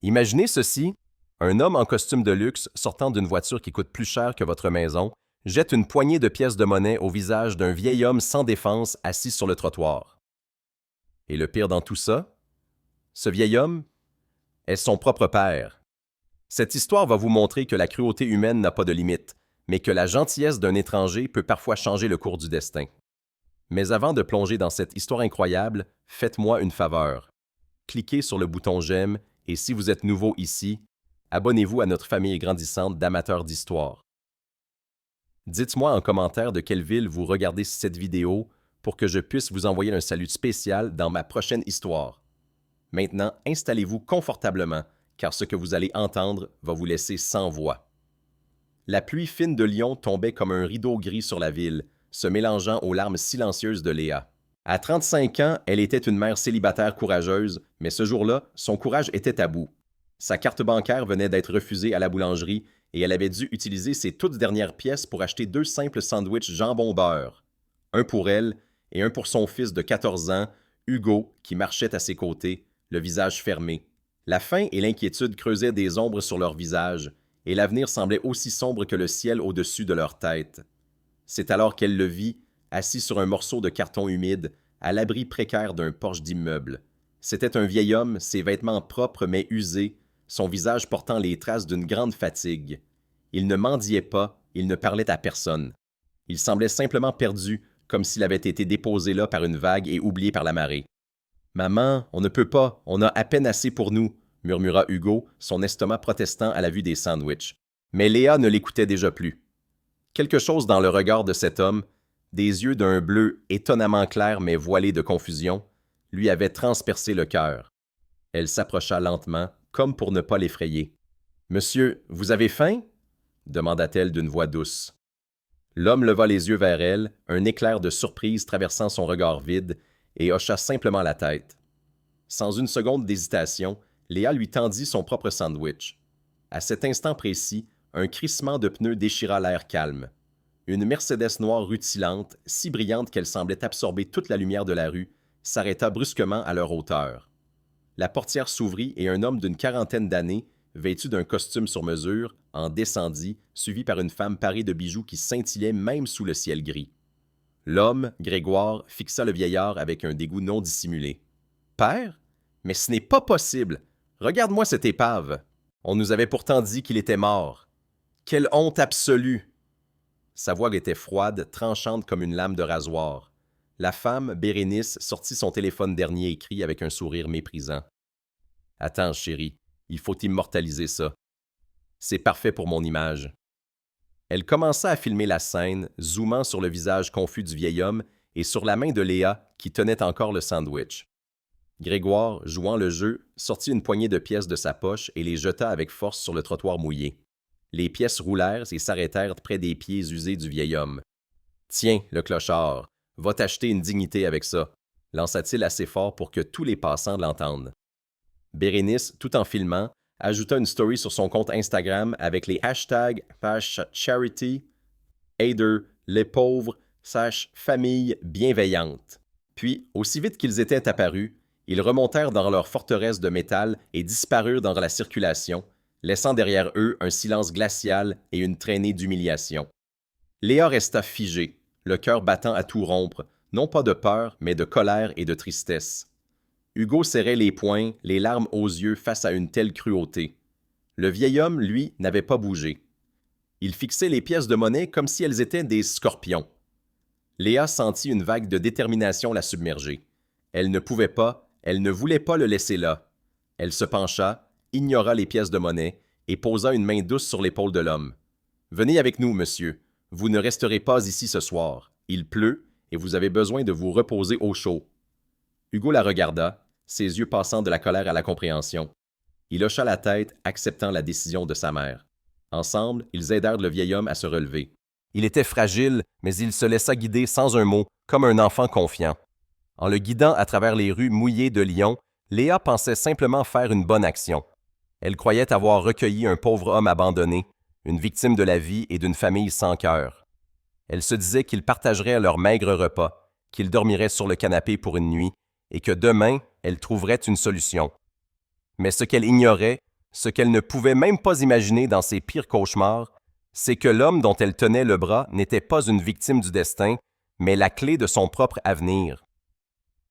Imaginez ceci, un homme en costume de luxe sortant d'une voiture qui coûte plus cher que votre maison jette une poignée de pièces de monnaie au visage d'un vieil homme sans défense assis sur le trottoir. Et le pire dans tout ça, ce vieil homme est son propre père. Cette histoire va vous montrer que la cruauté humaine n'a pas de limite, mais que la gentillesse d'un étranger peut parfois changer le cours du destin. Mais avant de plonger dans cette histoire incroyable, faites-moi une faveur. Cliquez sur le bouton j'aime et si vous êtes nouveau ici, abonnez-vous à notre famille grandissante d'amateurs d'histoire. Dites-moi en commentaire de quelle ville vous regardez cette vidéo pour que je puisse vous envoyer un salut spécial dans ma prochaine histoire. Maintenant, installez-vous confortablement, car ce que vous allez entendre va vous laisser sans voix. La pluie fine de Lyon tombait comme un rideau gris sur la ville, se mélangeant aux larmes silencieuses de Léa. À 35 ans, elle était une mère célibataire courageuse, mais ce jour-là, son courage était à bout. Sa carte bancaire venait d'être refusée à la boulangerie et elle avait dû utiliser ses toutes dernières pièces pour acheter 2 simples sandwichs jambon-beurre. Un pour elle et un pour son fils de 14 ans, Hugo, qui marchait à ses côtés, le visage fermé. La faim et l'inquiétude creusaient des ombres sur leurs visages, et l'avenir semblait aussi sombre que le ciel au-dessus de leur tête. C'est alors qu'elle le vit, assis sur un morceau de carton humide, à l'abri précaire d'un porche d'immeuble. C'était un vieil homme, ses vêtements propres mais usés, son visage portant les traces d'une grande fatigue. Il ne mendiait pas, il ne parlait à personne. Il semblait simplement perdu, comme s'il avait été déposé là par une vague et oublié par la marée. « Maman, on ne peut pas, on a à peine assez pour nous », murmura Hugo, son estomac protestant à la vue des sandwichs. Mais Léa ne l'écoutait déjà plus. Quelque chose dans le regard de cet homme, des yeux d'un bleu étonnamment clair mais voilé de confusion, lui avait transpercé le cœur. Elle s'approcha lentement, comme pour ne pas l'effrayer. « Monsieur, vous avez faim ?» demanda-t-elle d'une voix douce. L'homme leva les yeux vers elle, un éclair de surprise traversant son regard vide, et hocha simplement la tête. Sans une seconde d'hésitation, Léa lui tendit son propre sandwich. À cet instant précis, un crissement de pneus déchira l'air calme. Une Mercedes noire rutilante, si brillante qu'elle semblait absorber toute la lumière de la rue, s'arrêta brusquement à leur hauteur. La portière s'ouvrit et un homme d'une quarantaine d'années, vêtu d'un costume sur mesure, en descendit, suivi par une femme parée de bijoux qui scintillaient même sous le ciel gris. L'homme, Grégoire, fixa le vieillard avec un dégoût non dissimulé. « Père? Mais ce n'est pas possible! Regarde-moi cette épave! On nous avait pourtant dit qu'il était mort. Quelle honte absolue! » Sa voix était froide, tranchante comme une lame de rasoir. La femme, Bérénice, sortit son téléphone dernier écrit avec un sourire méprisant. « Attends, chérie, il faut immortaliser ça. C'est parfait pour mon image. » Elle commença à filmer la scène, zoomant sur le visage confus du vieil homme et sur la main de Léa qui tenait encore le sandwich. Grégoire, jouant le jeu, sortit une poignée de pièces de sa poche et les jeta avec force sur le trottoir mouillé. Les pièces roulèrent et s'arrêtèrent près des pieds usés du vieil homme. « Tiens, le clochard, va t'acheter une dignité avec ça », lança-t-il assez fort pour que tous les passants l'entendent. Bérénice, tout en filmant, ajouta une story sur son compte Instagram avec les hashtags #charity, aider les pauvres, /famille bienveillante. Puis, aussi vite qu'ils étaient apparus, ils remontèrent dans leur forteresse de métal et disparurent dans la circulation, laissant derrière eux un silence glacial et une traînée d'humiliation. Léa resta figée, le cœur battant à tout rompre, non pas de peur, mais de colère et de tristesse. Hugo serrait les poings, les larmes aux yeux face à une telle cruauté. Le vieil homme, lui, n'avait pas bougé. Il fixait les pièces de monnaie comme si elles étaient des scorpions. Léa sentit une vague de détermination la submerger. Elle ne pouvait pas, elle ne voulait pas le laisser là. Elle se pencha, ignora les pièces de monnaie et posa une main douce sur l'épaule de l'homme. « Venez avec nous, monsieur. Vous ne resterez pas ici ce soir. Il pleut et vous avez besoin de vous reposer au chaud. » Hugo la regarda, ses yeux passant de la colère à la compréhension. Il hocha la tête, acceptant la décision de sa mère. Ensemble, ils aidèrent le vieil homme à se relever. Il était fragile, mais il se laissa guider sans un mot, comme un enfant confiant. En le guidant à travers les rues mouillées de Lyon, Léa pensait simplement faire une bonne action. Elle croyait avoir recueilli un pauvre homme abandonné, une victime de la vie et d'une famille sans cœur. Elle se disait qu'ils partageraient leur maigre repas, qu'ils dormiraient sur le canapé pour une nuit, et que demain, elle trouverait une solution. Mais ce qu'elle ignorait, Ce qu'elle ne pouvait même pas imaginer dans ses pires cauchemars, c'est que l'homme dont elle tenait le bras n'était pas une victime du destin, mais la clé de son propre avenir.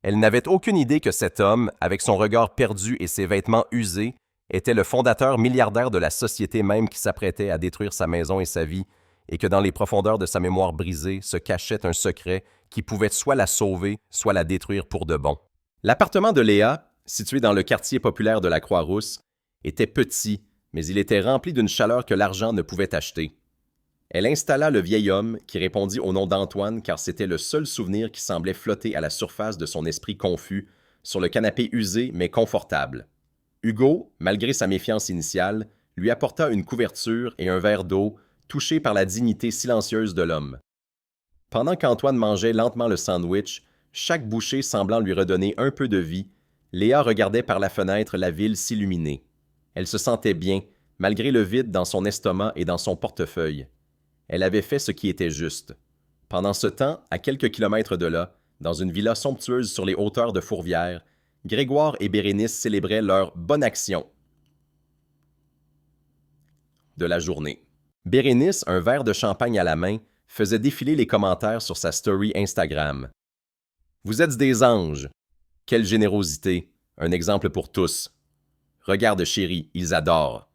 Elle n'avait aucune idée que cet homme, avec son regard perdu et ses vêtements usés, était le fondateur milliardaire de la société même qui s'apprêtait à détruire sa maison et sa vie, et que dans les profondeurs de sa mémoire brisée se cachait un secret qui pouvait soit la sauver, soit la détruire pour de bon. L'appartement de Léa, situé dans le quartier populaire de la Croix-Rousse, était petit, mais il était rempli d'une chaleur que l'argent ne pouvait acheter. Elle installa le vieil homme, qui répondit au nom d'Antoine car c'était le seul souvenir qui semblait flotter à la surface de son esprit confus, sur le canapé usé mais confortable. Hugo, malgré sa méfiance initiale, lui apporta une couverture et un verre d'eau, touché par la dignité silencieuse de l'homme. Pendant qu'Antoine mangeait lentement le sandwich, chaque bouchée semblant lui redonner un peu de vie, Léa regardait par la fenêtre la ville s'illuminer. Elle se sentait bien, malgré le vide dans son estomac et dans son portefeuille. Elle avait fait ce qui était juste. Pendant ce temps, à quelques kilomètres de là, dans une villa somptueuse sur les hauteurs de Fourvière, Grégoire et Bérénice célébraient leur bonne action de la journée. Bérénice, un verre de champagne à la main, faisait défiler les commentaires sur sa story Instagram. « Vous êtes des anges. Quelle générosité. Un exemple pour tous. Regarde, chérie, ils adorent.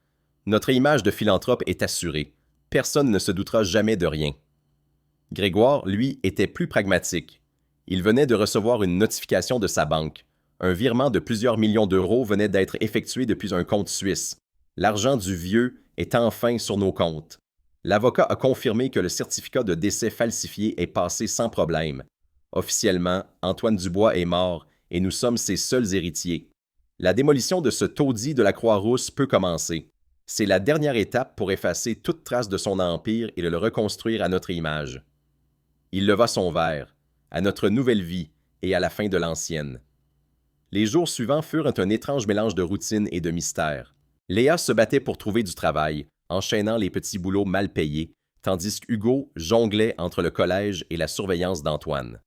Notre image de philanthrope est assurée. Personne ne se doutera jamais de rien. » Grégoire, lui, était plus pragmatique. Il venait de recevoir une notification de sa banque. Un virement de plusieurs millions d'euros venait d'être effectué depuis un compte suisse. L'argent du vieux est enfin sur nos comptes. L'avocat a confirmé que le certificat de décès falsifié est passé sans problème. Officiellement, Antoine Dubois est mort et nous sommes ses seuls héritiers. La démolition de ce taudis de la Croix-Rousse peut commencer. C'est la dernière étape pour effacer toute trace de son empire et de le reconstruire à notre image. Il leva son verre, à notre nouvelle vie et à la fin de l'ancienne. Les jours suivants furent un étrange mélange de routine et de mystère. Léa se battait pour trouver du travail, enchaînant les petits boulots mal payés, tandis qu'Hugo jonglait entre le collège et la surveillance d'Antoine.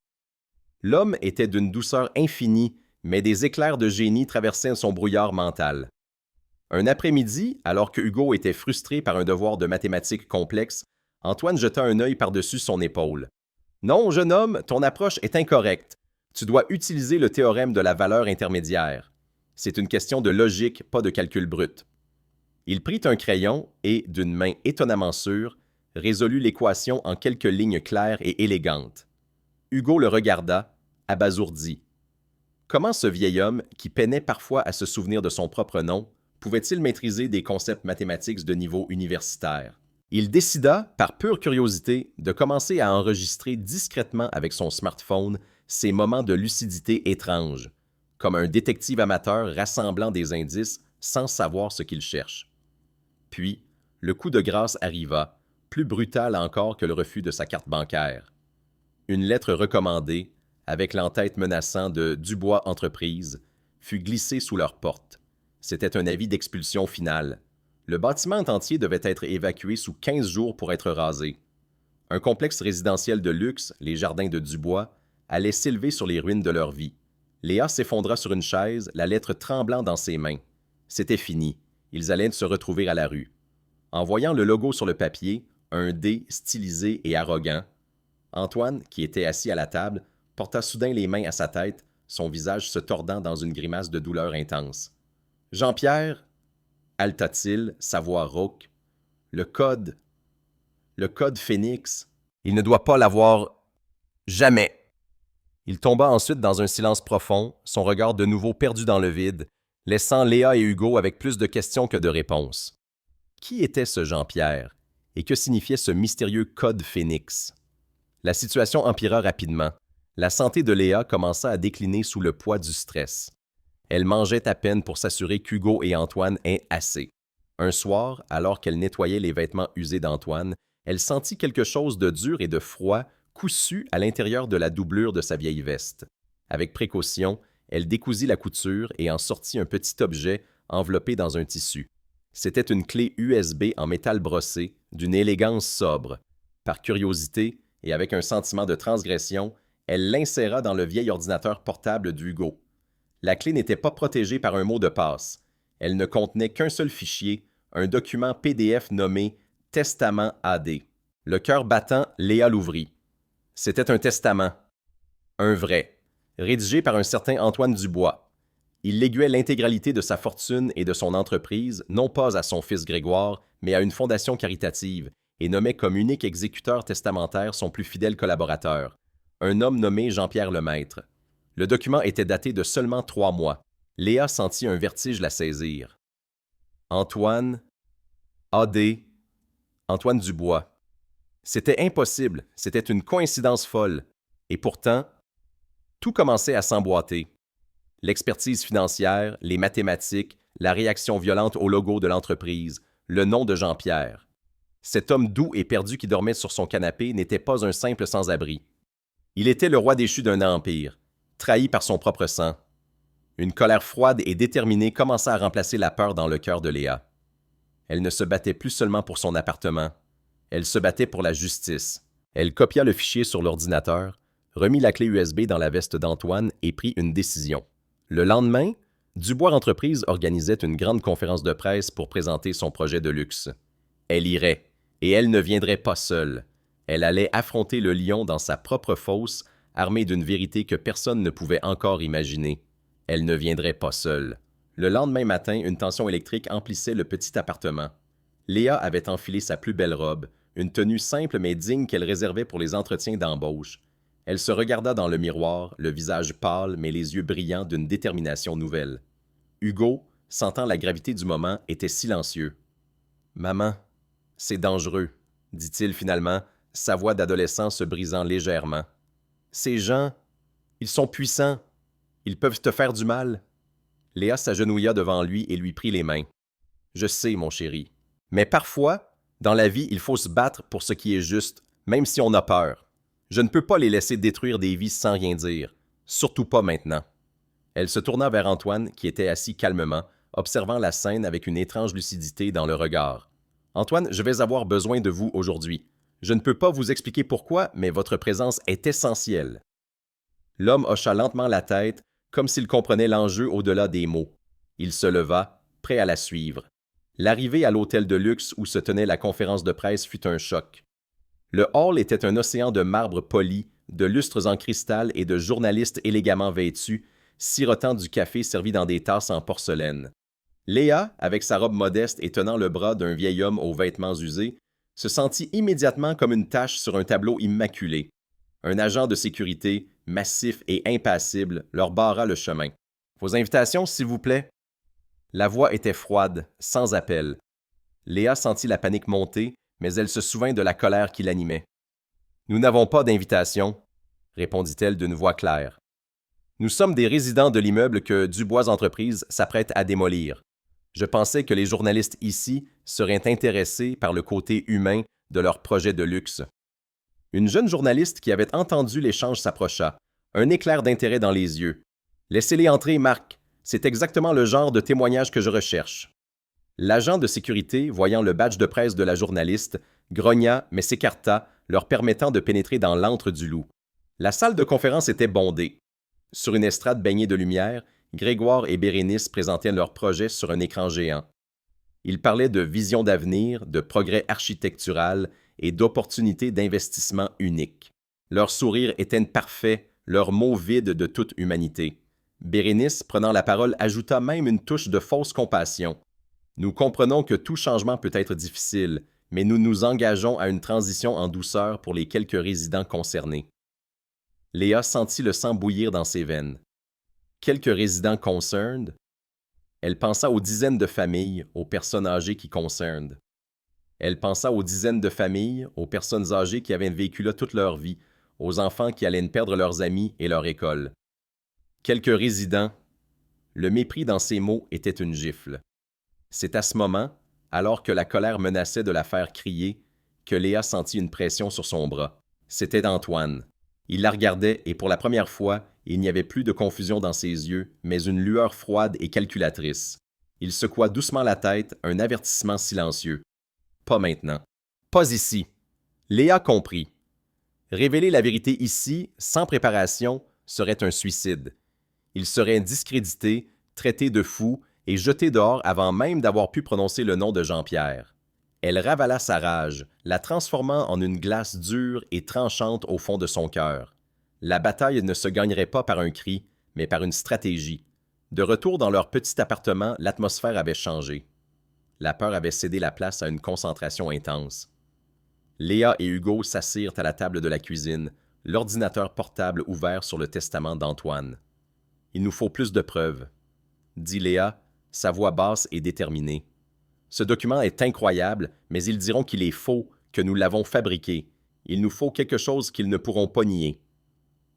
L'homme était d'une douceur infinie, mais des éclairs de génie traversaient son brouillard mental. Un après-midi, alors que Hugo était frustré par un devoir de mathématiques complexe, Antoine jeta un œil par-dessus son épaule. « Non, jeune homme, ton approche est incorrecte. Tu dois utiliser le théorème de la valeur intermédiaire. C'est une question de logique, pas de calcul brut. » Il prit un crayon et, d'une main étonnamment sûre, résolut l'équation en quelques lignes claires et élégantes. Hugo le regarda, abasourdi. Comment ce vieil homme, qui peinait parfois à se souvenir de son propre nom, pouvait-il maîtriser des concepts mathématiques de niveau universitaire? Il décida, par pure curiosité, de commencer à enregistrer discrètement avec son smartphone ces moments de lucidité étranges, comme un détective amateur rassemblant des indices sans savoir ce qu'il cherche. Puis, le coup de grâce arriva, plus brutal encore que le refus de sa carte bancaire. Une lettre recommandée, avec l'entête menaçant de Dubois Entreprises, fut glissée sous leur porte. C'était un avis d'expulsion final. Le bâtiment entier devait être évacué sous 15 jours pour être rasé. Un complexe résidentiel de luxe, les jardins de Dubois, allait s'élever sur les ruines de leur vie. Léa s'effondra sur une chaise, la lettre tremblant dans ses mains. C'était fini. Ils allaient se retrouver à la rue. En voyant le logo sur le papier, un D stylisé et arrogant, Antoine, qui était assis à la table, porta soudain les mains à sa tête, son visage se tordant dans une grimace de douleur intense. « Jean-Pierre » halta-t-il, sa voix rauque. « Le code Phénix. Il ne doit pas l'avoir. Jamais. » Il tomba ensuite dans un silence profond, son regard de nouveau perdu dans le vide, laissant Léa et Hugo avec plus de questions que de réponses. Qui était ce Jean-Pierre? Et que signifiait ce mystérieux code Phénix? La situation empira rapidement. La santé de Léa commença à décliner sous le poids du stress. Elle mangeait à peine pour s'assurer qu'Hugo et Antoine aient assez. Un soir, alors qu'elle nettoyait les vêtements usés d'Antoine, elle sentit quelque chose de dur et de froid cousu à l'intérieur de la doublure de sa vieille veste. Avec précaution, elle décousit la couture et en sortit un petit objet enveloppé dans un tissu. C'était une clé USB en métal brossé, d'une élégance sobre. Par curiosité et avec un sentiment de transgression, elle l'inséra dans le vieil ordinateur portable d'Hugo. La clé n'était pas protégée par un mot de passe. Elle ne contenait qu'un seul fichier, un document PDF nommé « Testament AD ». Le cœur battant, Léa l'ouvrit. C'était un testament. Un vrai, rédigé par un certain Antoine Dubois. Il léguait l'intégralité de sa fortune et de son entreprise, non pas à son fils Grégoire, mais à une fondation caritative, et nommait comme unique exécuteur testamentaire son plus fidèle collaborateur, un homme nommé Jean-Pierre Lemaître. Le document était daté de seulement 3 mois. Léa sentit un vertige la saisir. Antoine, AD, Antoine Dubois. C'était impossible, c'était une coïncidence folle. Et pourtant, tout commençait à s'emboîter. L'expertise financière, les mathématiques, la réaction violente au logo de l'entreprise, le nom de Jean-Pierre. Cet homme doux et perdu qui dormait sur son canapé n'était pas un simple sans-abri. Il était le roi déchu d'un empire, trahi par son propre sang. Une colère froide et déterminée commença à remplacer la peur dans le cœur de Léa. Elle ne se battait plus seulement pour son appartement, elle se battait pour la justice. Elle copia le fichier sur l'ordinateur, remit la clé USB dans la veste d'Antoine et prit une décision. Le lendemain, Dubois Entreprises organisait une grande conférence de presse pour présenter son projet de luxe. Elle irait, et elle ne viendrait pas seule. Elle allait affronter le lion dans sa propre fosse, armée d'une vérité que personne ne pouvait encore imaginer. Elle ne viendrait pas seule. Le lendemain matin, une tension électrique emplissait le petit appartement. Léa avait enfilé sa plus belle robe, une tenue simple mais digne qu'elle réservait pour les entretiens d'embauche. Elle se regarda dans le miroir, le visage pâle mais les yeux brillants d'une détermination nouvelle. Hugo, sentant la gravité du moment, était silencieux. « Maman, c'est dangereux, » dit-il finalement, sa voix d'adolescent se brisant légèrement. « Ces gens, ils sont puissants. Ils peuvent te faire du mal. » Léa s'agenouilla devant lui et lui prit les mains. « Je sais, mon chéri. Mais parfois, dans la vie, il faut se battre pour ce qui est juste, même si on a peur. Je ne peux pas les laisser détruire des vies sans rien dire, surtout pas maintenant. » Elle se tourna vers Antoine, qui était assis calmement, observant la scène avec une étrange lucidité dans le regard. « Antoine, je vais avoir besoin de vous aujourd'hui. Je ne peux pas vous expliquer pourquoi, mais votre présence est essentielle. » L'homme hocha lentement la tête, comme s'il comprenait l'enjeu au-delà des mots. Il se leva, prêt à la suivre. L'arrivée à l'hôtel de luxe où se tenait la conférence de presse fut un choc. Le hall était un océan de marbre poli, de lustres en cristal et de journalistes élégamment vêtus, sirotant du café servi dans des tasses en porcelaine. Léa, avec sa robe modeste et tenant le bras d'un vieil homme aux vêtements usés, se sentit immédiatement comme une tache sur un tableau immaculé. Un agent de sécurité, massif et impassible, leur barra le chemin. « Vos invitations, s'il vous plaît. » La voix était froide, sans appel. Léa sentit la panique monter, mais elle se souvint de la colère qui l'animait. « Nous n'avons pas d'invitation, » répondit-elle d'une voix claire. « Nous sommes des résidents de l'immeuble que Dubois Entreprises s'apprête à démolir. Je pensais que les journalistes ici seraient intéressés par le côté humain de leur projet de luxe. » Une jeune journaliste qui avait entendu l'échange s'approcha, un éclair d'intérêt dans les yeux. « Laissez-les entrer, Marc. C'est exactement le genre de témoignage que je recherche. » L'agent de sécurité, voyant le badge de presse de la journaliste, grogna mais s'écarta, leur permettant de pénétrer dans l'antre du loup. La salle de conférence était bondée. Sur une estrade baignée de lumière, Grégoire et Bérénice présentaient leur projet sur un écran géant. Ils parlaient de vision d'avenir, de progrès architectural et d'opportunités d'investissement uniques. Leur sourire était parfait, leurs mots vides de toute humanité. Bérénice, prenant la parole, ajouta même une touche de fausse compassion. « Nous comprenons que tout changement peut être difficile, mais nous nous engageons à une transition en douceur pour les quelques résidents concernés. » Léa sentit le sang bouillir dans ses veines. Quelques résidents concerned? Elle pensa aux dizaines de familles, aux personnes âgées qui concernent. Elle pensa aux dizaines de familles, aux personnes âgées qui avaient vécu là toute leur vie, aux enfants qui allaient perdre leurs amis et leur école. Quelques résidents. Le mépris dans ces mots était une gifle. C'est à ce moment, alors que la colère menaçait de la faire crier, que Léa sentit une pression sur son bras. C'était Antoine. Il la regardait et pour la première fois, il n'y avait plus de confusion dans ses yeux, mais une lueur froide et calculatrice. Il secoua doucement la tête, un avertissement silencieux. Pas maintenant. Pas ici. Léa comprit. Révéler la vérité ici, sans préparation, serait un suicide. Il serait discrédité, traité de fou, et jeté dehors avant même d'avoir pu prononcer le nom de Jean-Pierre. Elle ravala sa rage, la transformant en une glace dure et tranchante au fond de son cœur. La bataille ne se gagnerait pas par un cri, mais par une stratégie. De retour dans leur petit appartement, l'atmosphère avait changé. La peur avait cédé la place à une concentration intense. Léa et Hugo s'assirent à la table de la cuisine, l'ordinateur portable ouvert sur le testament d'Antoine. « Il nous faut plus de preuves, » dit Léa, sa voix basse et déterminée. « Ce document est incroyable, mais ils diront qu'il est faux, que nous l'avons fabriqué. Il nous faut quelque chose qu'ils ne pourront pas nier. »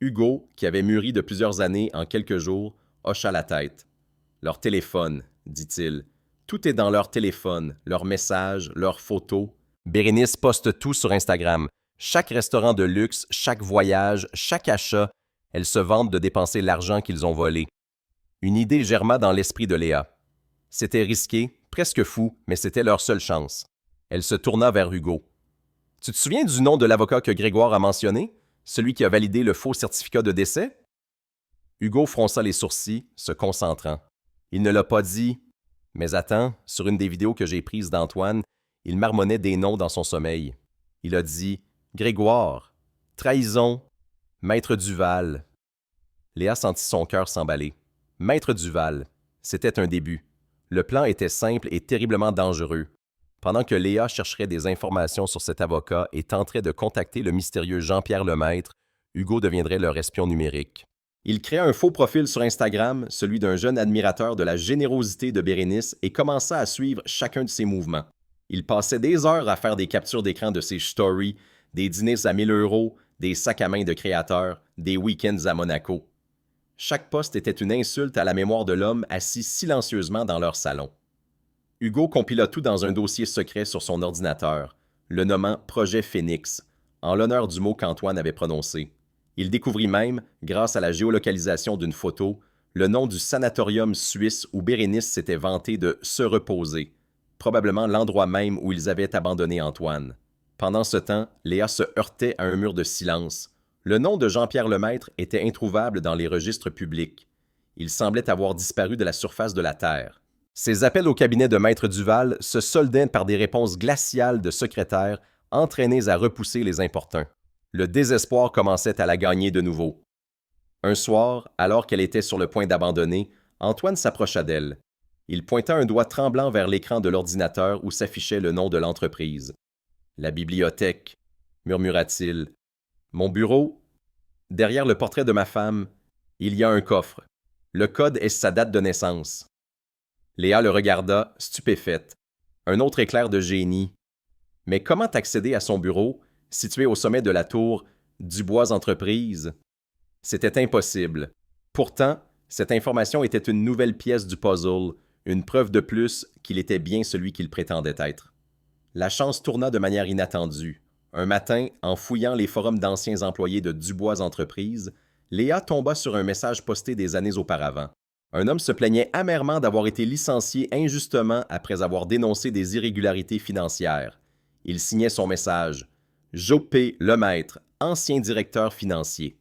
Hugo, qui avait mûri de plusieurs années en quelques jours, hocha la tête. « Leur téléphone, dit-il. Tout est dans leur téléphone, leurs messages, leurs photos. Bérénice poste tout sur Instagram. Chaque restaurant de luxe, chaque voyage, chaque achat, elles se vantent de dépenser l'argent qu'ils ont volé. » Une idée germa dans l'esprit de Léa. C'était risqué, presque fou, mais c'était leur seule chance. Elle se tourna vers Hugo. « Tu te souviens du nom de l'avocat que Grégoire a mentionné? Celui qui a validé le faux certificat de décès? » Hugo fronça les sourcils, se concentrant. Il ne l'a pas dit. Mais attends, sur une des vidéos que j'ai prises d'Antoine, il marmonnait des noms dans son sommeil. Il a dit « Grégoire, trahison, Maître Duval. » Léa sentit son cœur s'emballer. Maître Duval, c'était un début. Le plan était simple et terriblement dangereux. Pendant que Léa chercherait des informations sur cet avocat et tenterait de contacter le mystérieux Jean-Pierre Lemaître, Hugo deviendrait leur espion numérique. Il créa un faux profil sur Instagram, celui d'un jeune admirateur de la générosité de Bérénice, et commença à suivre chacun de ses mouvements. Il passait des heures à faire des captures d'écran de ses stories, des dîners à 1000 €, des sacs à main de créateurs, des week-ends à Monaco. Chaque post était une insulte à la mémoire de l'homme assis silencieusement dans leur salon. Hugo compila tout dans un dossier secret sur son ordinateur, le nommant Projet Phénix, en l'honneur du mot qu'Antoine avait prononcé. Il découvrit même, grâce à la géolocalisation d'une photo, le nom du sanatorium suisse où Bérénice s'était vantée de se reposer, probablement l'endroit même où ils avaient abandonné Antoine. Pendant ce temps, Léa se heurtait à un mur de silence. Le nom de Jean-Pierre Lemaître était introuvable dans les registres publics. Il semblait avoir disparu de la surface de la Terre. Ses appels au cabinet de Maître Duval se soldaient par des réponses glaciales de secrétaires entraînés à repousser les importuns. Le désespoir commençait à la gagner de nouveau. Un soir, alors qu'elle était sur le point d'abandonner, Antoine s'approcha d'elle. Il pointa un doigt tremblant vers l'écran de l'ordinateur où s'affichait le nom de l'entreprise. « La bibliothèque », murmura-t-il. « Mon bureau, derrière le portrait de ma femme, il y a un coffre. Le code est sa date de naissance. » Léa le regarda, stupéfaite. Un autre éclair de génie. Mais comment accéder à son bureau, situé au sommet de la tour Dubois Entreprises? C'était impossible. Pourtant, cette information était une nouvelle pièce du puzzle, une preuve de plus qu'il était bien celui qu'il prétendait être. La chance tourna de manière inattendue. Un matin, en fouillant les forums d'anciens employés de Dubois Entreprises, Léa tomba sur un message posté des années auparavant. Un homme se plaignait amèrement d'avoir été licencié injustement après avoir dénoncé des irrégularités financières. Il signait son message « Jopé Lemaître, ancien directeur financier ».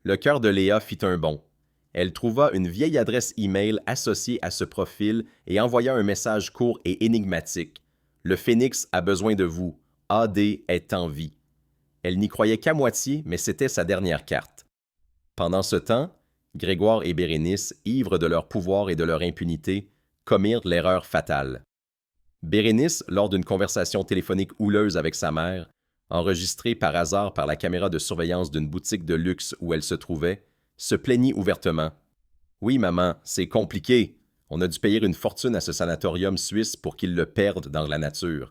Le cœur de Léa fit un bond. Elle trouva une vieille adresse e-mail associée à ce profil et envoya un message court et énigmatique. « Le Phénix a besoin de vous. AD est en vie. » Elle n'y croyait qu'à moitié, mais c'était sa dernière carte. Pendant ce temps, Grégoire et Bérénice, ivres de leur pouvoir et de leur impunité, commirent l'erreur fatale. Bérénice, lors d'une conversation téléphonique houleuse avec sa mère, enregistrée par hasard par la caméra de surveillance d'une boutique de luxe où elle se trouvait, se plaignit ouvertement. « Oui, maman, c'est compliqué. On a dû payer une fortune à ce sanatorium suisse pour qu'il le perde dans la nature.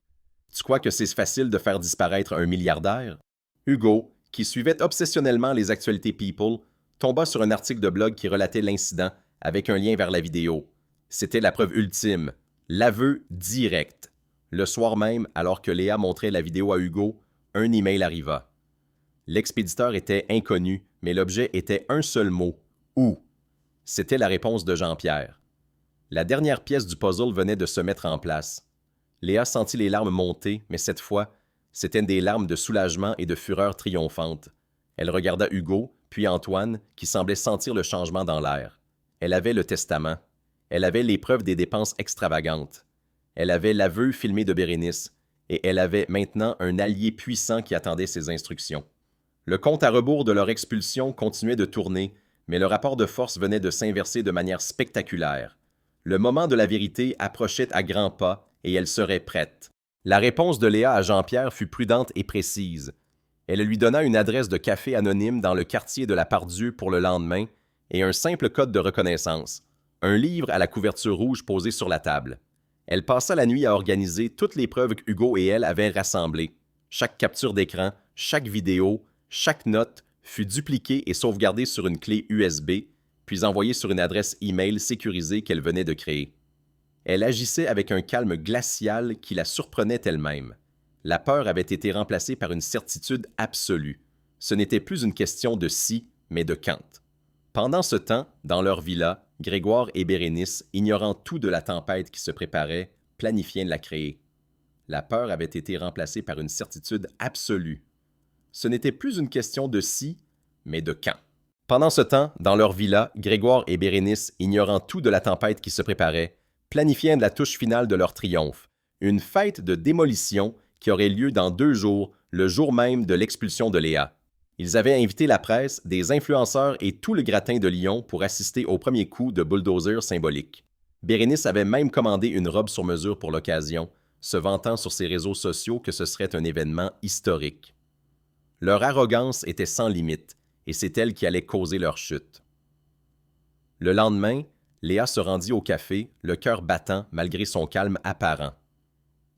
Tu crois que c'est facile de faire disparaître un milliardaire? » Hugo, qui suivait obsessionnellement les actualités People, tomba sur un article de blog qui relatait l'incident avec un lien vers la vidéo. C'était la preuve ultime, l'aveu direct. Le soir même, alors que Léa montrait la vidéo à Hugo, un email arriva. L'expéditeur était inconnu, mais l'objet était un seul mot, « Où ». C'était la réponse de Jean-Pierre. La dernière pièce du puzzle venait de se mettre en place. Léa sentit les larmes monter, mais cette fois, c'étaient des larmes de soulagement et de fureur triomphante. Elle regarda Hugo, puis Antoine, qui semblait sentir le changement dans l'air. Elle avait le testament. Elle avait les preuves des dépenses extravagantes. Elle avait l'aveu filmé de Bérénice, et elle avait maintenant un allié puissant qui attendait ses instructions. Le compte à rebours de leur expulsion continuait de tourner, mais le rapport de force venait de s'inverser de manière spectaculaire. Le moment de la vérité approchait à grands pas, et elle serait prête. La réponse de Léa à Jean-Pierre fut prudente et précise. Elle lui donna une adresse de café anonyme dans le quartier de la Part-Dieu pour le lendemain et un simple code de reconnaissance, un livre à la couverture rouge posé sur la table. Elle passa la nuit à organiser toutes les preuves qu'Hugo et elle avaient rassemblées. Chaque capture d'écran, chaque vidéo, chaque note fut dupliquée et sauvegardée sur une clé USB, puis envoyée sur une adresse e-mail sécurisée qu'elle venait de créer. Elle agissait avec un calme glacial qui la surprenait elle-même. La peur avait été remplacée par une certitude absolue. Ce n'était plus une question de si, mais de quand. Pendant ce temps, dans leur villa, Grégoire et Bérénice, ignorant tout de la tempête qui se préparait, planifiaient de la créer. La peur avait été remplacée par une certitude absolue. Ce n'était plus une question de si, mais de quand. Pendant ce temps, dans leur villa, Grégoire et Bérénice, ignorant tout de la tempête qui se préparait, planifiaient de la touche finale de leur triomphe, une fête de démolition qui aurait lieu dans 2 jours, le jour même de l'expulsion de Léa. Ils avaient invité la presse, des influenceurs et tout le gratin de Lyon pour assister au premier coup de bulldozer symbolique. Bérénice avait même commandé une robe sur mesure pour l'occasion, se vantant sur ses réseaux sociaux que ce serait un événement historique. Leur arrogance était sans limite, et c'est elle qui allait causer leur chute. Le lendemain, Léa se rendit au café, le cœur battant malgré son calme apparent.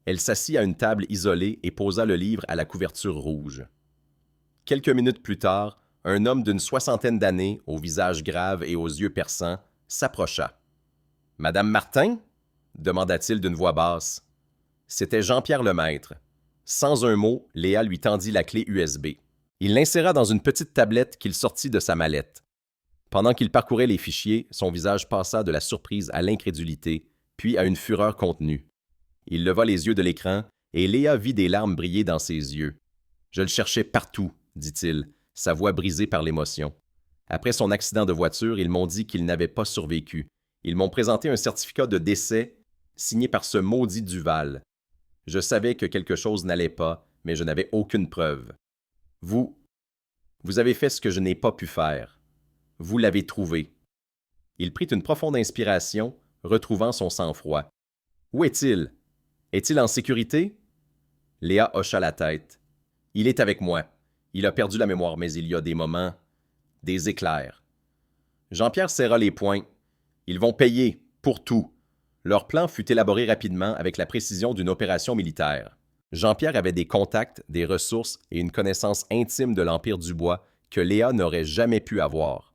Elle s'assit à une table isolée et posa le livre à la couverture rouge. Quelques minutes plus tard, un homme d'une 60aine d'années, au visage grave et aux yeux perçants, s'approcha. « Madame Martin ?» demanda-t-il d'une voix basse. C'était Jean-Pierre Lemaître. Sans un mot, Léa lui tendit la clé USB. Il l'inséra dans une petite tablette qu'il sortit de sa mallette. Pendant qu'il parcourait les fichiers, son visage passa de la surprise à l'incrédulité, puis à une fureur contenue. Il leva les yeux de l'écran, et Léa vit des larmes briller dans ses yeux. « Je le cherchais partout, » dit-il, sa voix brisée par l'émotion. Après son accident de voiture, ils m'ont dit qu'il n'avait pas survécu. Ils m'ont présenté un certificat de décès signé par ce maudit Duval. Je savais que quelque chose n'allait pas, mais je n'avais aucune preuve. Vous avez fait ce que je n'ai pas pu faire. Vous l'avez trouvé. Il prit une profonde inspiration, retrouvant son sang-froid. Où est-il? Est-il en sécurité? Léa hocha la tête. Il est avec moi. Il a perdu la mémoire, mais il y a des moments, des éclairs. Jean-Pierre serra les poings. Ils vont payer, pour tout. Leur plan fut élaboré rapidement avec la précision d'une opération militaire. Jean-Pierre avait des contacts, des ressources et une connaissance intime de l'Empire du Bois que Léa n'aurait jamais pu avoir.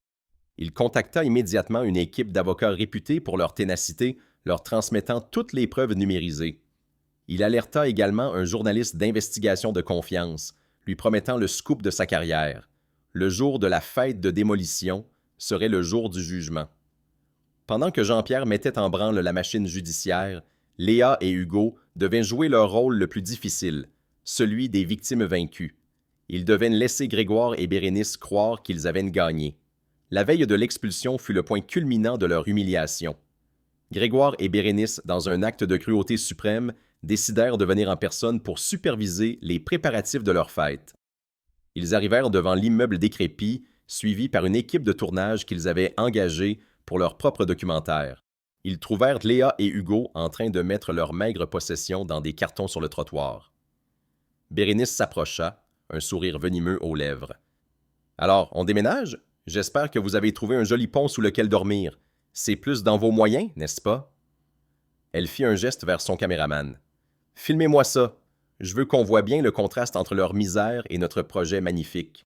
Il contacta immédiatement une équipe d'avocats réputés pour leur ténacité, leur transmettant toutes les preuves numérisées. Il alerta également un journaliste d'investigation de confiance, lui promettant le scoop de sa carrière. Le jour de la fête de démolition serait le jour du jugement. Pendant que Jean-Pierre mettait en branle la machine judiciaire, Léa et Hugo devaient jouer leur rôle le plus difficile, celui des victimes vaincues. Ils devaient laisser Grégoire et Bérénice croire qu'ils avaient gagné. La veille de l'expulsion fut le point culminant de leur humiliation. Grégoire et Bérénice, dans un acte de cruauté suprême, décidèrent de venir en personne pour superviser les préparatifs de leur fête. Ils arrivèrent devant l'immeuble décrépit, suivis par une équipe de tournage qu'ils avaient engagée pour leur propre documentaire. Ils trouvèrent Léa et Hugo en train de mettre leurs maigres possessions dans des cartons sur le trottoir. Bérénice s'approcha, un sourire venimeux aux lèvres. « Alors, on déménage? J'espère que vous avez trouvé un joli pont sous lequel dormir. C'est plus dans vos moyens, n'est-ce pas? » Elle fit un geste vers son caméraman. « Filmez-moi ça. Je veux qu'on voit bien le contraste entre leur misère et notre projet magnifique. »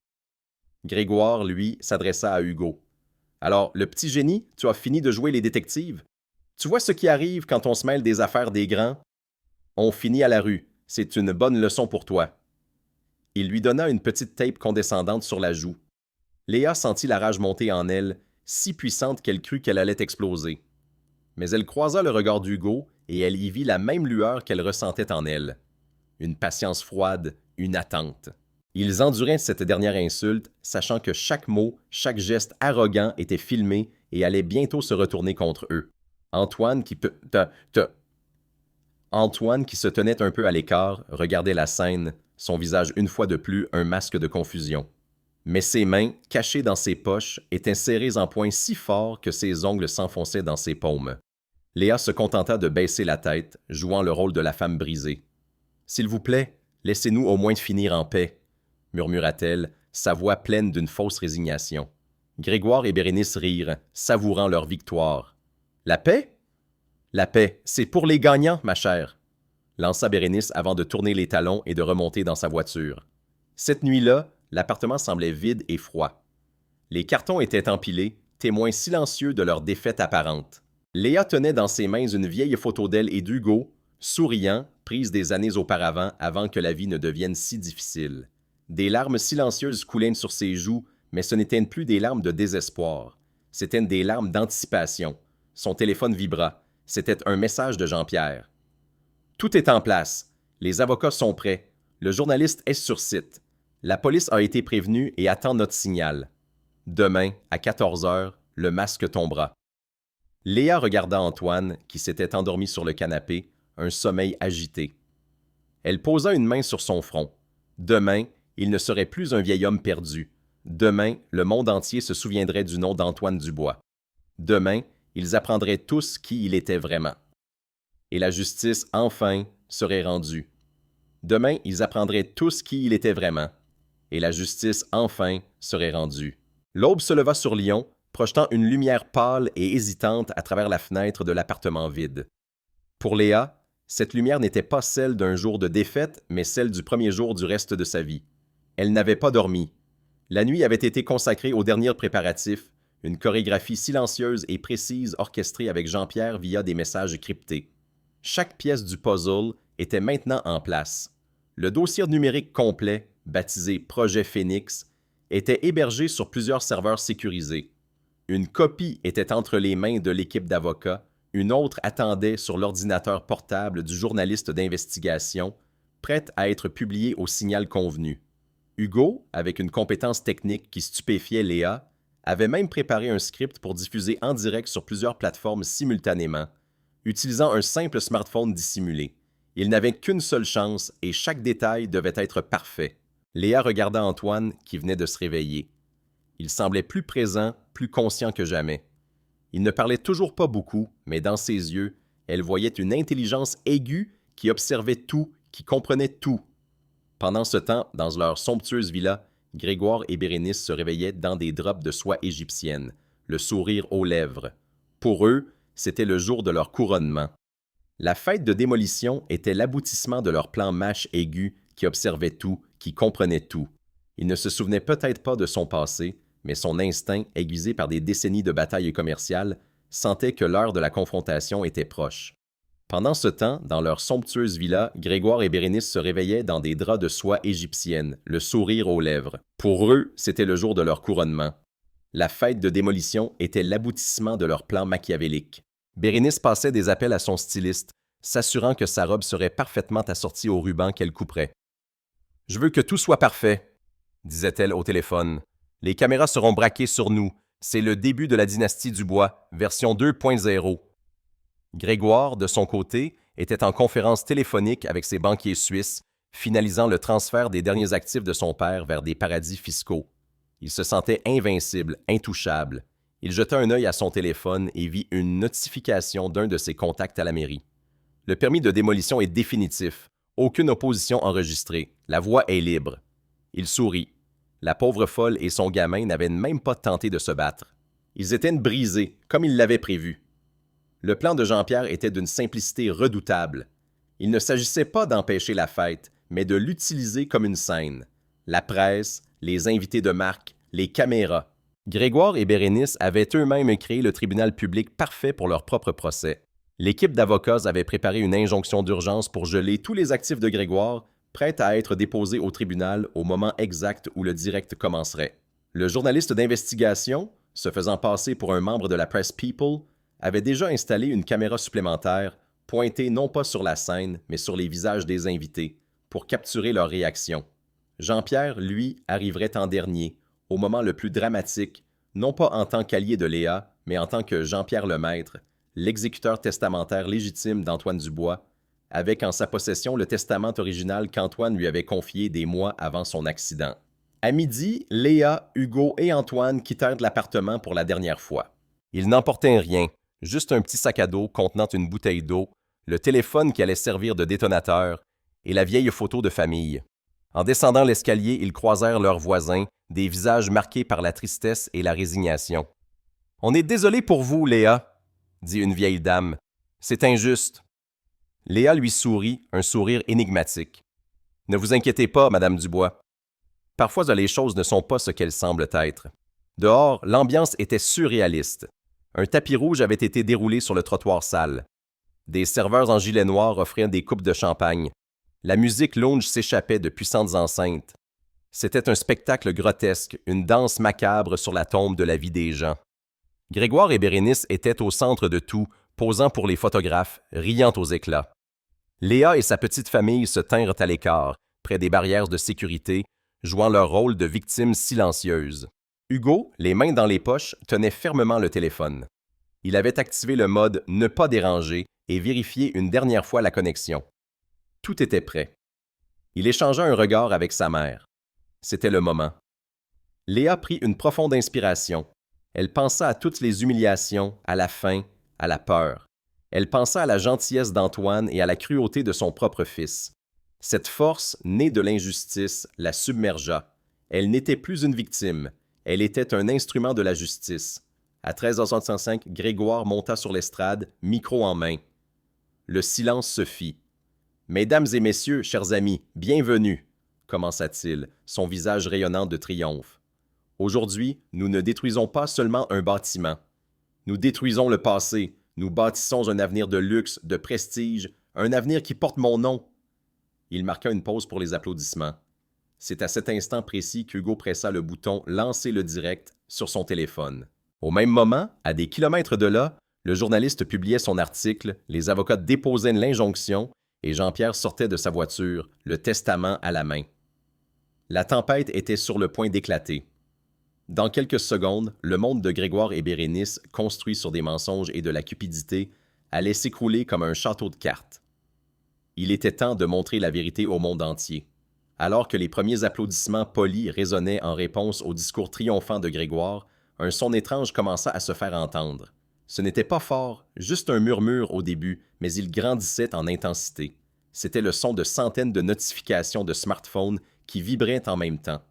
Grégoire, lui, s'adressa à Hugo. « Alors, le petit génie, tu as fini de jouer les détectives? Tu vois ce qui arrive quand on se mêle des affaires des grands? On finit à la rue. C'est une bonne leçon pour toi. » Il lui donna une petite tape condescendante sur la joue. Léa sentit la rage monter en elle, si puissante qu'elle crut qu'elle allait exploser. Mais elle croisa le regard d'Hugo et elle y vit la même lueur qu'elle ressentait en elle. Une patience froide, une attente. Ils enduraient cette dernière insulte, sachant que chaque mot, chaque geste arrogant était filmé et allait bientôt se retourner contre eux. Antoine qui peut... Antoine, qui se tenait un peu à l'écart, regardait la scène, son visage une fois de plus un masque de confusion. Mais ses mains, cachées dans ses poches, étaient serrées en poings si forts que ses ongles s'enfonçaient dans ses paumes. Léa se contenta de baisser la tête, jouant le rôle de la femme brisée. « S'il vous plaît, laissez-nous au moins finir en paix », murmura-t-elle, sa voix pleine d'une fausse résignation. Grégoire et Bérénice rirent, savourant leur victoire. « La paix? La paix, c'est pour les gagnants, ma chère », lança Bérénice avant de tourner les talons et de remonter dans sa voiture. Cette nuit-là, l'appartement semblait vide et froid. Les cartons étaient empilés, témoins silencieux de leur défaite apparente. Léa tenait dans ses mains une vieille photo d'elle et d'Hugo, souriant, prise des années auparavant avant que la vie ne devienne si difficile. Des larmes silencieuses coulaient sur ses joues, mais ce n'étaient plus des larmes de désespoir. C'étaient des larmes d'anticipation. Son téléphone vibra. C'était un message de Jean-Pierre. « Tout est en place. Les avocats sont prêts. Le journaliste est sur site. La police a été prévenue et attend notre signal. Demain, à 14 heures, le masque tombera. » Léa regarda Antoine, qui s'était endormi sur le canapé, un sommeil agité. Elle posa une main sur son front. Demain, il ne serait plus un vieil homme perdu. Demain, le monde entier se souviendrait du nom d'Antoine Dubois. Demain, ils apprendraient tous qui il était vraiment. Et la justice, enfin, serait rendue. Demain, ils apprendraient tous qui il était vraiment. Et la justice, enfin, serait rendue. L'aube se leva sur Lyon, projetant une lumière pâle et hésitante à travers la fenêtre de l'appartement vide. Pour Léa, cette lumière n'était pas celle d'un jour de défaite, mais celle du premier jour du reste de sa vie. Elle n'avait pas dormi. La nuit avait été consacrée aux derniers préparatifs, une chorégraphie silencieuse et précise orchestrée avec Jean-Pierre via des messages cryptés. Chaque pièce du puzzle était maintenant en place. Le dossier numérique complet, baptisé Projet Phoenix, était hébergé sur plusieurs serveurs sécurisés. Une copie était entre les mains de l'équipe d'avocats, une autre attendait sur l'ordinateur portable du journaliste d'investigation, prête à être publiée au signal convenu. Hugo, avec une compétence technique qui stupéfiait Léa, avait même préparé un script pour diffuser en direct sur plusieurs plateformes simultanément, utilisant un simple smartphone dissimulé. Il n'avait qu'une seule chance et chaque détail devait être parfait. Léa regarda Antoine qui venait de se réveiller. Il semblait plus présent, plus conscient que jamais. Il ne parlait toujours pas beaucoup, mais dans ses yeux, elle voyait une intelligence aiguë qui observait tout, qui comprenait tout. Pendant ce temps, dans leur somptueuse villa, Grégoire et Bérénice se réveillaient dans des drops de soie égyptienne, le sourire aux lèvres. Pour eux, c'était le jour de leur couronnement. La fête de démolition était l'aboutissement de leur plan mâche aigu qui observait tout, qui comprenait tout. Il ne se souvenait peut-être pas de son passé, mais son instinct, aiguisé par des décennies de batailles commerciales, sentait que l'heure de la confrontation était proche. Pendant ce temps, dans leur somptueuse villa, Grégoire et Bérénice se réveillaient dans des draps de soie égyptienne, le sourire aux lèvres. Pour eux, c'était le jour de leur couronnement. La fête de démolition était l'aboutissement de leur plan machiavélique. Bérénice passait des appels à son styliste, s'assurant que sa robe serait parfaitement assortie au ruban qu'elle couperait. « Je veux que tout soit parfait », disait-elle au téléphone. « Les caméras seront braquées sur nous. C'est le début de la dynastie Dubois, version 2.0. » Grégoire, de son côté, était en conférence téléphonique avec ses banquiers suisses, finalisant le transfert des derniers actifs de son père vers des paradis fiscaux. Il se sentait invincible, intouchable. Il jeta un œil à son téléphone et vit une notification d'un de ses contacts à la mairie. « Le permis de démolition est définitif. Aucune opposition enregistrée. La voie est libre. » Il sourit. La pauvre folle et son gamin n'avaient même pas tenté de se battre. Ils étaient brisés, comme ils l'avaient prévu. Le plan de Jean-Pierre était d'une simplicité redoutable. Il ne s'agissait pas d'empêcher la fête, mais de l'utiliser comme une scène. La presse, les invités de marque, les caméras. Grégoire et Bérénice avaient eux-mêmes créé le tribunal public parfait pour leur propre procès. L'équipe d'avocats avait préparé une injonction d'urgence pour geler tous les actifs de Grégoire, prête à être déposés au tribunal au moment exact où le direct commencerait. Le journaliste d'investigation, se faisant passer pour un membre de la Press People, avait déjà installé une caméra supplémentaire, pointée non pas sur la scène, mais sur les visages des invités, pour capturer leurs réactions. Jean-Pierre, lui, arriverait en dernier, au moment le plus dramatique, non pas en tant qu'allié de Léa, mais en tant que Jean-Pierre Lemaître, l'exécuteur testamentaire légitime d'Antoine Dubois, avait en sa possession le testament original qu'Antoine lui avait confié des mois avant son accident. À midi, Léa, Hugo et Antoine quittèrent l'appartement pour la dernière fois. Ils n'emportaient rien, juste un petit sac à dos contenant une bouteille d'eau, le téléphone qui allait servir de détonateur et la vieille photo de famille. En descendant l'escalier, ils croisèrent leurs voisins, des visages marqués par la tristesse et la résignation. « On est désolé pour vous, Léa, » dit une vieille dame. « C'est injuste. » Léa lui sourit, un sourire énigmatique. « Ne vous inquiétez pas, Madame Dubois. Parfois, les choses ne sont pas ce qu'elles semblent être. » Dehors, l'ambiance était surréaliste. Un tapis rouge avait été déroulé sur le trottoir sale. Des serveurs en gilet noir offraient des coupes de champagne. La musique lounge s'échappait de puissantes enceintes. C'était un spectacle grotesque, une danse macabre sur la tombe de la vie des gens. Grégoire et Bérénice étaient au centre de tout, posant pour les photographes, riant aux éclats. Léa et sa petite famille se tinrent à l'écart, près des barrières de sécurité, jouant leur rôle de victimes silencieuses. Hugo, les mains dans les poches, tenait fermement le téléphone. Il avait activé le mode « Ne pas déranger » et vérifié une dernière fois la connexion. Tout était prêt. Il échangea un regard avec sa mère. C'était le moment. Léa prit une profonde inspiration. Elle pensa à toutes les humiliations, à la faim, à la peur. Elle pensa à la gentillesse d'Antoine et à la cruauté de son propre fils. Cette force, née de l'injustice, la submergea. Elle n'était plus une victime. Elle était un instrument de la justice. À 13h65, Grégoire monta sur l'estrade, micro en main. Le silence se fit. « Mesdames et messieurs, chers amis, bienvenue !» commença-t-il, son visage rayonnant de triomphe. « Aujourd'hui, nous ne détruisons pas seulement un bâtiment. Nous détruisons le passé. Nous bâtissons un avenir de luxe, de prestige, un avenir qui porte mon nom. » Il marqua une pause pour les applaudissements. C'est à cet instant précis qu'Hugo pressa le bouton « Lancer le direct » sur son téléphone. Au même moment, à des kilomètres de là, le journaliste publiait son article, les avocats déposaient l'injonction et Jean-Pierre sortait de sa voiture, le testament à la main. La tempête était sur le point d'éclater. Dans quelques secondes, le monde de Grégoire et Bérénice, construit sur des mensonges et de la cupidité, allait s'écrouler comme un château de cartes. Il était temps de montrer la vérité au monde entier. Alors que les premiers applaudissements polis résonnaient en réponse au discours triomphant de Grégoire, un son étrange commença à se faire entendre. Ce n'était pas fort, juste un murmure au début, mais il grandissait en intensité. C'était le son de centaines de notifications de smartphones qui vibraient en même temps.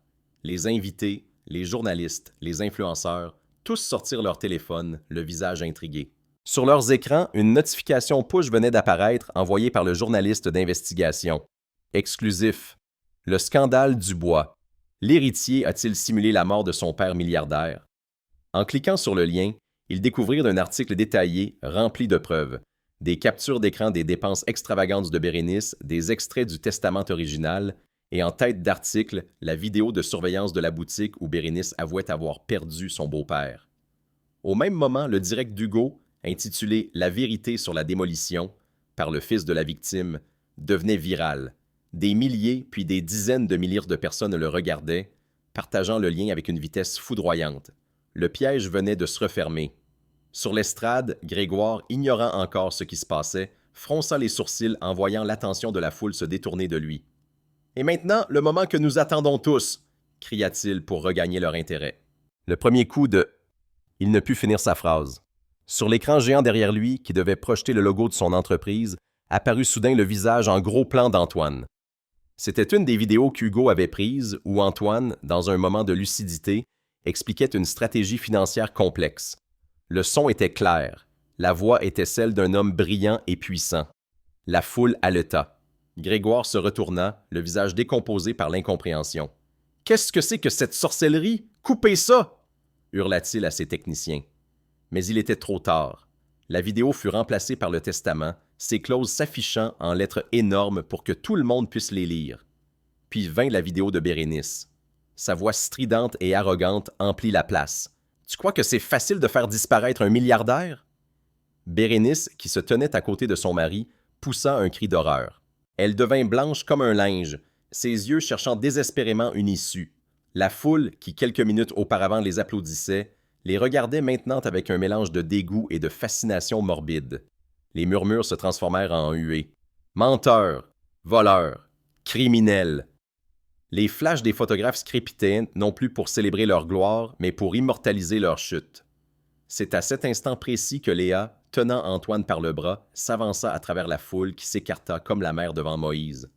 Les invités, les journalistes, les influenceurs, tous sortirent leur téléphone, le visage intrigué. Sur leurs écrans, une notification push venait d'apparaître, envoyée par le journaliste d'investigation. Exclusif. Le scandale Dubois. L'héritier a-t-il simulé la mort de son père milliardaire? En cliquant sur le lien, ils découvrirent un article détaillé, rempli de preuves. Des captures d'écran des dépenses extravagantes de Bérénice, des extraits du testament original, et en tête d'article, la vidéo de surveillance de la boutique où Bérénice avouait avoir perdu son beau-père. Au même moment, le direct d'Hugo, intitulé « La vérité sur la démolition » par le fils de la victime, devenait viral. Des milliers puis des dizaines de milliers de personnes le regardaient, partageant le lien avec une vitesse foudroyante. Le piège venait de se refermer. Sur l'estrade, Grégoire, ignorant encore ce qui se passait, fronça les sourcils en voyant l'attention de la foule se détourner de lui. « Et maintenant, le moment que nous attendons tous !» cria-t-il pour regagner leur intérêt. Le premier coup de... Il ne put finir sa phrase. Sur l'écran géant derrière lui, qui devait projeter le logo de son entreprise, apparut soudain le visage en gros plan d'Antoine. C'était une des vidéos qu'Hugo avait prises où Antoine, dans un moment de lucidité, expliquait une stratégie financière complexe. Le son était clair. La voix était celle d'un homme brillant et puissant. La foule haleta. Grégoire se retourna, le visage décomposé par l'incompréhension. « Qu'est-ce que c'est que cette sorcellerie? Coupez ça! » hurla-t-il à ses techniciens. Mais il était trop tard. La vidéo fut remplacée par le testament, ses clauses s'affichant en lettres énormes pour que tout le monde puisse les lire. Puis vint la vidéo de Bérénice. Sa voix stridente et arrogante emplit la place. « Tu crois que c'est facile de faire disparaître un milliardaire? » Bérénice, qui se tenait à côté de son mari, poussa un cri d'horreur. Elle devint blanche comme un linge, ses yeux cherchant désespérément une issue. La foule, qui quelques minutes auparavant les applaudissait, les regardait maintenant avec un mélange de dégoût et de fascination morbide. Les murmures se transformèrent en huées. Menteurs, voleurs, criminels. Les flashs des photographes scrépitaient non plus pour célébrer leur gloire, mais pour immortaliser leur chute. C'est à cet instant précis que Léa, tenant Antoine par le bras, s'avança à travers la foule qui s'écarta comme la mer devant Moïse.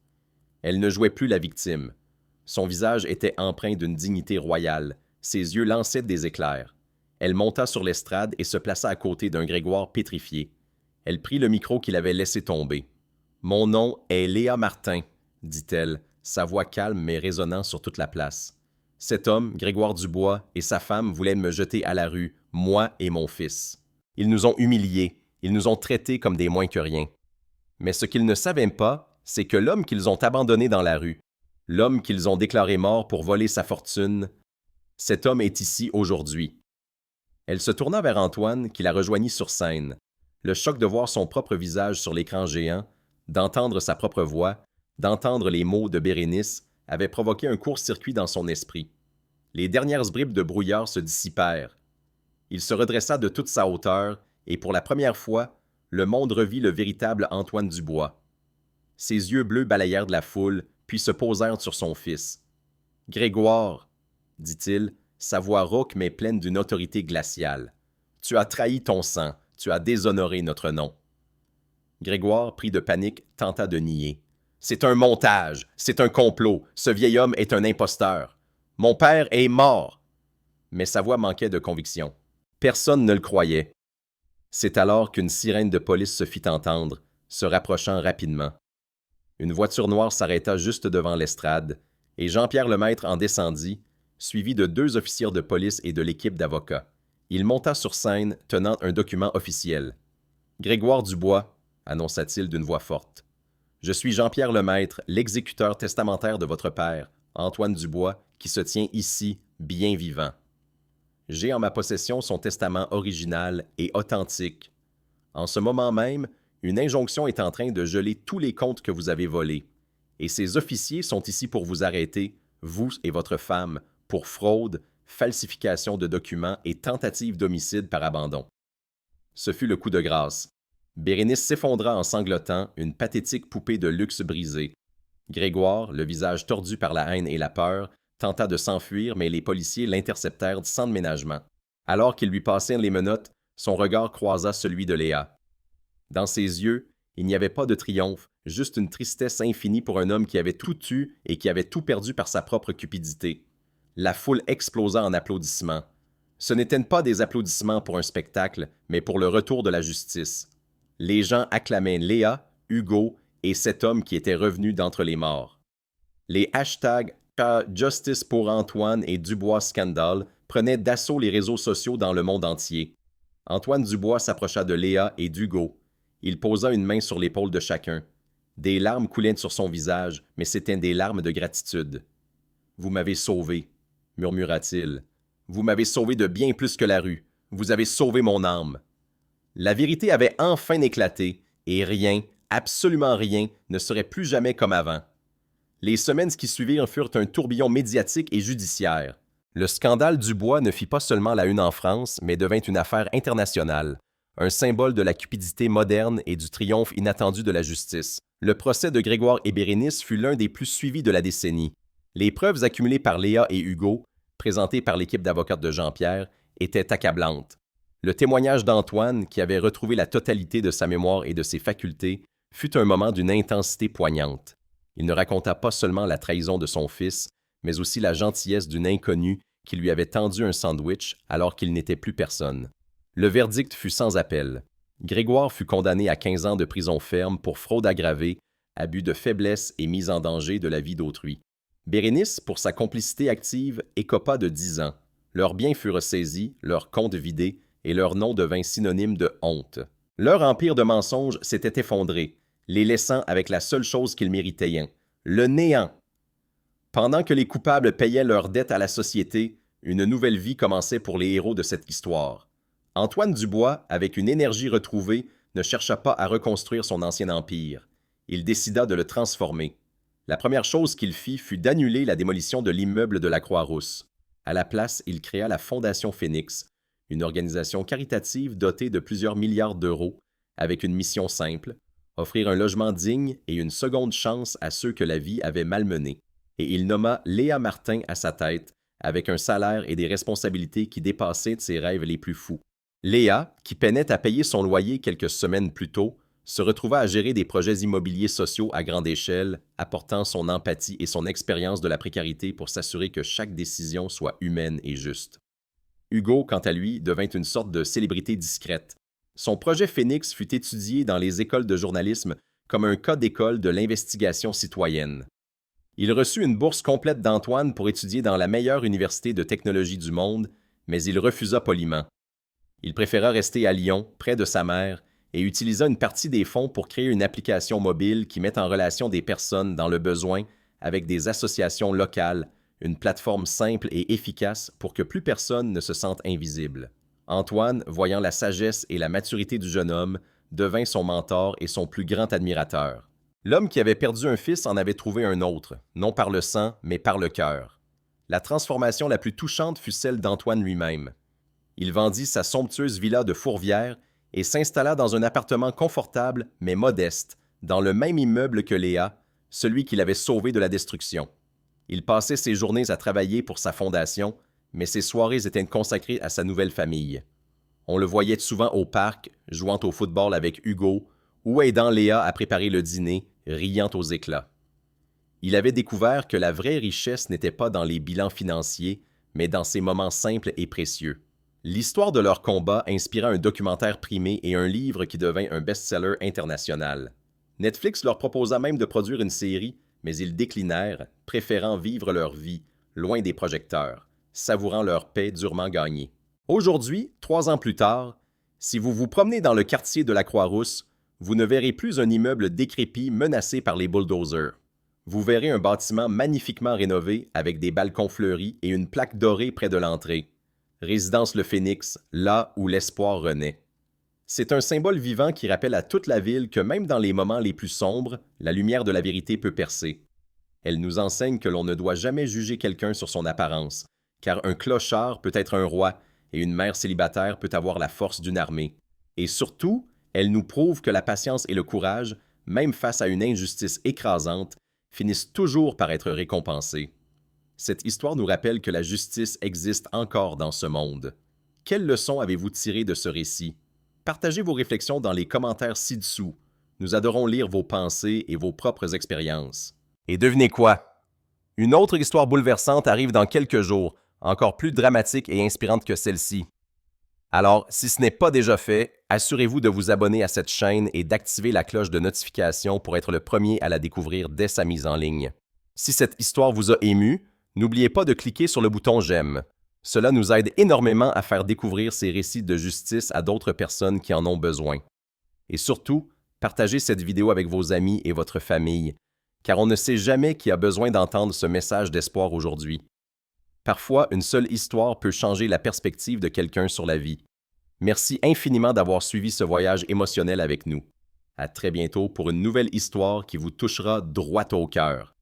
Elle ne jouait plus la victime. Son visage était empreint d'une dignité royale, ses yeux lançaient des éclairs. Elle monta sur l'estrade et se plaça à côté d'un Grégoire pétrifié. Elle prit le micro qu'il avait laissé tomber. « Mon nom est Léa Martin », dit-elle, sa voix calme mais résonnant sur toute la place. « Cet homme, Grégoire Dubois, et sa femme voulaient me jeter à la rue, moi et mon fils. Ils nous ont humiliés, ils nous ont traités comme des moins que rien. Mais ce qu'ils ne savaient pas, c'est que l'homme qu'ils ont abandonné dans la rue, l'homme qu'ils ont déclaré mort pour voler sa fortune, cet homme est ici aujourd'hui. » Elle se tourna vers Antoine, qui la rejoignit sur scène. Le choc de voir son propre visage sur l'écran géant, d'entendre sa propre voix, d'entendre les mots de Bérénice, avait provoqué un court-circuit dans son esprit. Les dernières bribes de brouillard se dissipèrent. Il se redressa de toute sa hauteur, et pour la première fois, le monde revit le véritable Antoine Dubois. Ses yeux bleus balayèrent de la foule, puis se posèrent sur son fils. « Grégoire, » dit-il, sa voix rauque mais pleine d'une autorité glaciale. « Tu as trahi ton sang, tu as déshonoré notre nom. » Grégoire, pris de panique, tenta de nier. « C'est un montage, c'est un complot, ce vieil homme est un imposteur. Mon père est mort. » Mais sa voix manquait de conviction. Personne ne le croyait. C'est alors qu'une sirène de police se fit entendre, se rapprochant rapidement. Une voiture noire s'arrêta juste devant l'estrade, et Jean-Pierre Lemaître en descendit, suivi de 2 officiers de police et de l'équipe d'avocats. Il monta sur scène, tenant un document officiel. « Grégoire Dubois, » annonça-t-il d'une voix forte. « Je suis Jean-Pierre Lemaître, l'exécuteur testamentaire de votre père, Antoine Dubois, qui se tient ici, bien vivant. J'ai en ma possession son testament original et authentique. En ce moment même, une injonction est en train de geler tous les comptes que vous avez volés. Et ces officiers sont ici pour vous arrêter, vous et votre femme, pour fraude, falsification de documents et tentative d'homicide par abandon. » Ce fut le coup de grâce. Bérénice s'effondra en sanglotant, une pathétique poupée de luxe brisée. Grégoire, le visage tordu par la haine et la peur, tenta de s'enfuir, mais les policiers l'interceptèrent sans ménagement. Alors qu'ils lui passèrent les menottes, son regard croisa celui de Léa. Dans ses yeux, il n'y avait pas de triomphe, juste une tristesse infinie pour un homme qui avait tout eu et qui avait tout perdu par sa propre cupidité. La foule explosa en applaudissements. Ce n'étaient pas des applaudissements pour un spectacle, mais pour le retour de la justice. Les gens acclamaient Léa, Hugo et cet homme qui était revenu d'entre les morts. Les hashtags Justice pour Antoine et Dubois Scandal prenaient d'assaut les réseaux sociaux dans le monde entier. Antoine Dubois s'approcha de Léa et d'Hugo. Il posa une main sur l'épaule de chacun. Des larmes coulaient sur son visage, mais c'étaient des larmes de gratitude. « Vous m'avez sauvé, » murmura-t-il. « Vous m'avez sauvé de bien plus que la rue. Vous avez sauvé mon âme. » La vérité avait enfin éclaté, et rien, absolument rien, ne serait plus jamais comme avant. Les semaines qui suivirent furent un tourbillon médiatique et judiciaire. Le scandale Dubois ne fit pas seulement la une en France, mais devint une affaire internationale, un symbole de la cupidité moderne et du triomphe inattendu de la justice. Le procès de Grégoire et Bérénice fut l'un des plus suivis de la décennie. Les preuves accumulées par Léa et Hugo, présentées par l'équipe d'avocats de Jean-Pierre, étaient accablantes. Le témoignage d'Antoine, qui avait retrouvé la totalité de sa mémoire et de ses facultés, fut un moment d'une intensité poignante. Il ne raconta pas seulement la trahison de son fils, mais aussi la gentillesse d'une inconnue qui lui avait tendu un sandwich alors qu'il n'était plus personne. Le verdict fut sans appel. Grégoire fut condamné à 15 ans de prison ferme pour fraude aggravée, abus de faiblesse et mise en danger de la vie d'autrui. Bérénice, pour sa complicité active, écopa de 10 ans. Leurs biens furent saisis, leurs comptes vidés, et leur nom devint synonyme de honte. Leur empire de mensonges s'était effondré, les laissant avec la seule chose qu'ils méritaient, le néant. Pendant que les coupables payaient leurs dettes à la société, une nouvelle vie commençait pour les héros de cette histoire. Antoine Dubois, avec une énergie retrouvée, ne chercha pas à reconstruire son ancien empire. Il décida de le transformer. La première chose qu'il fit fut d'annuler la démolition de l'immeuble de la Croix-Rousse. À la place, il créa la Fondation Phénix, une organisation caritative dotée de plusieurs milliards d'euros, avec une mission simple, offrir un logement digne et une seconde chance à ceux que la vie avait malmenés. Et il nomma Léa Martin à sa tête, avec un salaire et des responsabilités qui dépassaient de ses rêves les plus fous. Léa, qui peinait à payer son loyer quelques semaines plus tôt, se retrouva à gérer des projets immobiliers sociaux à grande échelle, apportant son empathie et son expérience de la précarité pour s'assurer que chaque décision soit humaine et juste. Hugo, quant à lui, devint une sorte de célébrité discrète. Son projet Phoenix fut étudié dans les écoles de journalisme comme un cas d'école de l'investigation citoyenne. Il reçut une bourse complète d'Antoine pour étudier dans la meilleure université de technologie du monde, mais il refusa poliment. Il préféra rester à Lyon, près de sa mère, et utilisa une partie des fonds pour créer une application mobile qui met en relation des personnes dans le besoin avec des associations locales, une plateforme simple et efficace pour que plus personne ne se sente invisible. Antoine, voyant la sagesse et la maturité du jeune homme, devint son mentor et son plus grand admirateur. L'homme qui avait perdu un fils en avait trouvé un autre, non par le sang, mais par le cœur. La transformation la plus touchante fut celle d'Antoine lui-même. Il vendit sa somptueuse villa de Fourvière et s'installa dans un appartement confortable mais modeste, dans le même immeuble que Léa, celui qu'il avait sauvé de la destruction. Il passait ses journées à travailler pour sa fondation, mais ses soirées étaient consacrées à sa nouvelle famille. On le voyait souvent au parc, jouant au football avec Hugo, ou aidant Léa à préparer le dîner, riant aux éclats. Il avait découvert que la vraie richesse n'était pas dans les bilans financiers, mais dans ces moments simples et précieux. L'histoire de leur combat inspira un documentaire primé et un livre qui devint un best-seller international. Netflix leur proposa même de produire une série, mais ils déclinèrent, préférant vivre leur vie, loin des projecteurs, savourant leur paix durement gagnée. Aujourd'hui, 3 ans plus tard, si vous vous promenez dans le quartier de la Croix-Rousse, vous ne verrez plus un immeuble décrépit menacé par les bulldozers. Vous verrez un bâtiment magnifiquement rénové avec des balcons fleuris et une plaque dorée près de l'entrée. Résidence Le Phénix, là où l'espoir renaît. C'est un symbole vivant qui rappelle à toute la ville que même dans les moments les plus sombres, la lumière de la vérité peut percer. Elle nous enseigne que l'on ne doit jamais juger quelqu'un sur son apparence, car un clochard peut être un roi et une mère célibataire peut avoir la force d'une armée. Et surtout, elle nous prouve que la patience et le courage, même face à une injustice écrasante, finissent toujours par être récompensés. Cette histoire nous rappelle que la justice existe encore dans ce monde. Quelles leçons avez-vous tirées de ce récit? Partagez vos réflexions dans les commentaires ci-dessous. Nous adorons lire vos pensées et vos propres expériences. Et devinez quoi? Une autre histoire bouleversante arrive dans quelques jours, encore plus dramatique et inspirante que celle-ci. Alors, si ce n'est pas déjà fait, assurez-vous de vous abonner à cette chaîne et d'activer la cloche de notification pour être le premier à la découvrir dès sa mise en ligne. Si cette histoire vous a ému, n'oubliez pas de cliquer sur le bouton « J'aime ». Cela nous aide énormément à faire découvrir ces récits de justice à d'autres personnes qui en ont besoin. Et surtout, partagez cette vidéo avec vos amis et votre famille, car on ne sait jamais qui a besoin d'entendre ce message d'espoir aujourd'hui. Parfois, une seule histoire peut changer la perspective de quelqu'un sur la vie. Merci infiniment d'avoir suivi ce voyage émotionnel avec nous. À très bientôt pour une nouvelle histoire qui vous touchera droit au cœur.